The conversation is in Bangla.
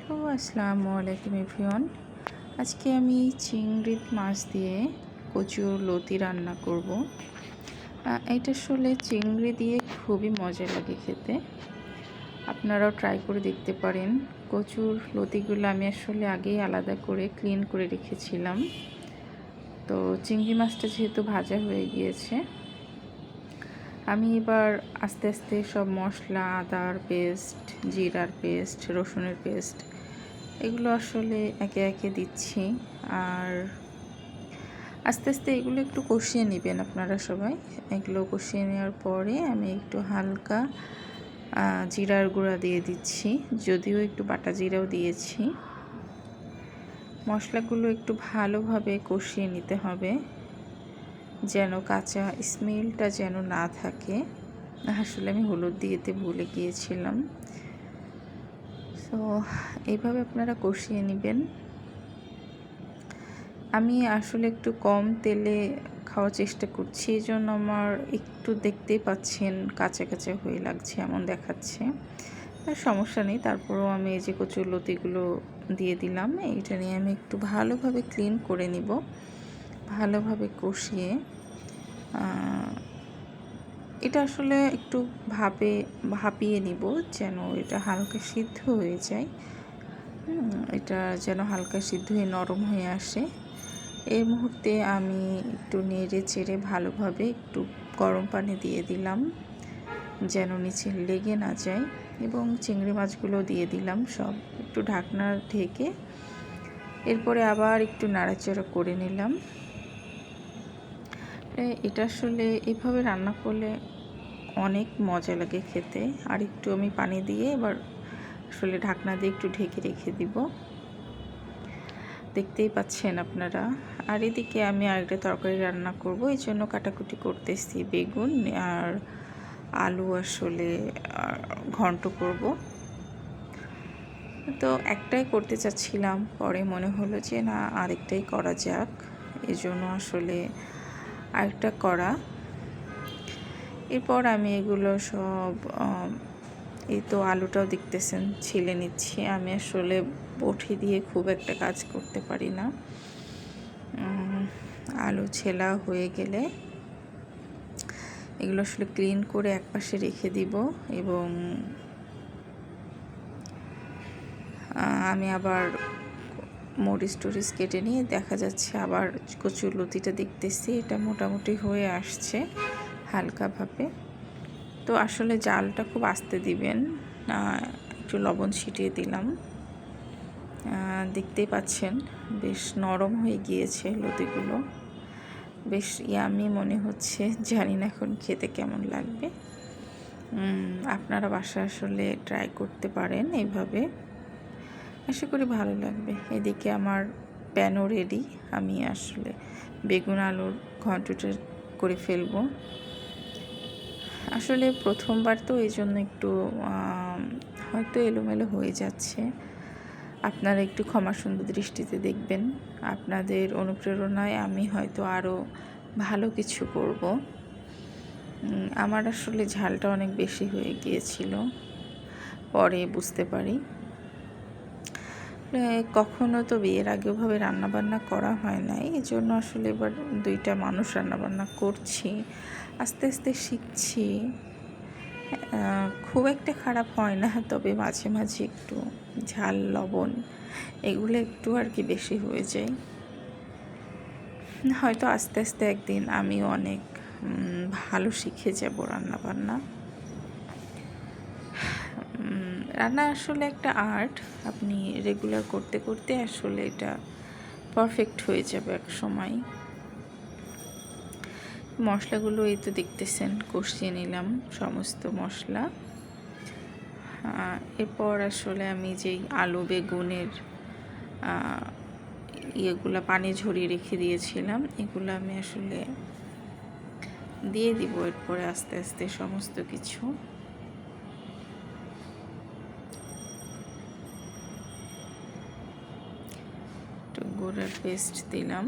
হ্যালো, আসসালামু আলাইকুম এভরিওয়ান। আজকে আমি চিংড়ি মাছ দিয়ে কচুর লতি রান্না করব। এটা আসলে চিংড়ি দিয়ে খুবই মজা লাগে খেতে। আপনারাও ট্রাই করে দেখতে পারেন। কচুর লতিগুলো আমি আসলে আগেই আলাদা করে ক্লিন করে রেখেছিলাম। তো চিংড়ি মাছটা যেহেতু ভাজা হয়ে গিয়েছে, আমি এবার আস্তে আস্তে সব মশলা, আদার পেস্ট, জিরার পেস্ট, রসুনের পেস্ট এগুলো আসলে একে একে দিচ্ছি। আর আস্তে আস্তে এগুলো একটু কষিয়ে নেবেন আপনারা সবাই। এগুলো কষিয়ে নেওয়ার পরে আমি একটু হালকা জিরার গুঁড়া দিয়ে দিচ্ছি, যদিও একটু বাটা জিরাও দিয়েছি। মশলাগুলো একটু ভালোভাবে কষিয়ে নিতে হবে, যেন কাঁচা স্মেলটা যেন না থাকে। আসলে আমি হলুদ দিতে ভুলে গিয়েছিলাম। তো এইভাবে আপনারা কষিয়ে নেবেন। আমি আসলে একটু কম তেলে খাওয়ার চেষ্টা করছি, এই জন্য আমার একটু দেখতেই পাচ্ছেন কাঁচা কাঁচা হয়ে লাগছে, এমন দেখাচ্ছে। সমস্যা নেই, তারপরেও আমি এই যে কচুর লতিগুলো দিয়ে দিলাম। এইটা নিয়ে আমি একটু ভালোভাবে ক্লিন করে নিব, ভালোভাবে কষিয়ে। এটা আসলে একটু ভাপিয়ে নিব, যেন এটা হালকা সিদ্ধ হয়ে যায়। এটা যেন হালকা সিদ্ধ হয়ে নরম হয়ে আসে। এই মুহূর্তে আমি একটু নেড়ে চেড়ে ভালোভাবে একটু গরম পানি দিয়ে দিলাম, যেন নিচে লেগে না যায়, এবং চিংড়ি মাছগুলো দিয়ে দিলাম সব, একটু ঢাকনা ঢেকে। এরপরে আবার একটু নাড়াচাড়া করে নিলাম। এটা আসলে এভাবে রান্না করলে অনেক মজা লাগে খেতে। আর একটু আমি পানি দিয়ে এবার আসলে ঢাকনা দিয়ে একটু ঢেকে রেখে দিব, দেখতেই পাচ্ছেন আপনারা। আর এদিকে আমি আরেকটা তরকারি রান্না করব, এই জন্য কাটাকুটি করতেছি। বেগুন আর আলু আসলে ঘন্ট করব। তো একটাই করতে চাচ্ছিলাম, পরে মনে হলো যে না, আরেকটাই করা যাক, এজন্য আসলে আরেকটা করা। এরপর আমি এগুলো সব এই তো আলুটাও দেখতেছেন ছিলে নিচ্ছি। আমি আসলে বটি দিয়ে খুব একটা কাজ করতে পারি না। আলু ছেলা হয়ে গেলে এগুলো আসলে ক্লিন করে একপাশে রেখে দিব, এবং আমি আবার মরিচ টরিচ কেটে নিয়ে দেখা যাচ্ছে আবার কচুর লতিটা দেখতেছি এটা মোটামুটি হয়ে আসছে হালকাভাবে। তো আসলে জালটা খুব আস্তে দিবেন। একটু লবণ ছিটিয়ে দিলাম। দেখতেই পাচ্ছেন বেশ নরম হয়ে গিয়েছে লতিগুলো, বেশ ইয়ামি মনে হচ্ছে। জানি না এখন খেতে কেমন লাগবে। আপনারা বাসায় আসলে ট্রাই করতে পারেন এইভাবে, আশা করি ভালো লাগবে। এদিকে আমার প্যানও রেডি, আমি আসলে বেগুন আলুর ঘন্টটা করে ফেলবো। আসলে প্রথমবার তো এই জন্য একটু হয়তো এলোমেলো হয়ে যাচ্ছে, আপনারা একটু ক্ষমা সুন্দর দৃষ্টিতে দেখবেন। আপনাদের অনুপ্রেরণায় আমি হয়তো আরও ভালো কিছু করব। আমার আসলে ঝালটা অনেক বেশি হয়ে গিয়েছিল, পরে বুঝতে পারি। কখনো তো বিয়ের আগে ওভাবে রান্নাবান্না করা হয় নাই, এই জন্য আসলে এবার দুইটা মানুষ রান্নাবান্না করছি, আস্তে আস্তে শিখছি। খুব একটা খারাপ হয় না, তবে মাঝে মাঝে একটু ঝাল লবণ এগুলো একটু আর কি বেশি হয়ে যায়। হয়তো আস্তে আস্তে একদিন আমিও অনেক ভালো শিখে যাব রান্নাবান্না। রান্না আসলে একটা আর্ট, আপনি রেগুলার করতে করতে আসলে এটা পারফেক্ট হয়ে যাবে এক সময়। মশলাগুলো এই তো দেখতেছেন কষিয়ে নিলাম সমস্ত মশলা। এরপর আসলে আমি যেই আলু বেগুনের ইয়েগুলো পানি ঝরিয়ে রেখে দিয়েছিলাম, এগুলো আমি আসলে দিয়ে দিব এরপরে আস্তে আস্তে সমস্ত কিছু। একটু গুঁড়ার পেস্ট দিলাম।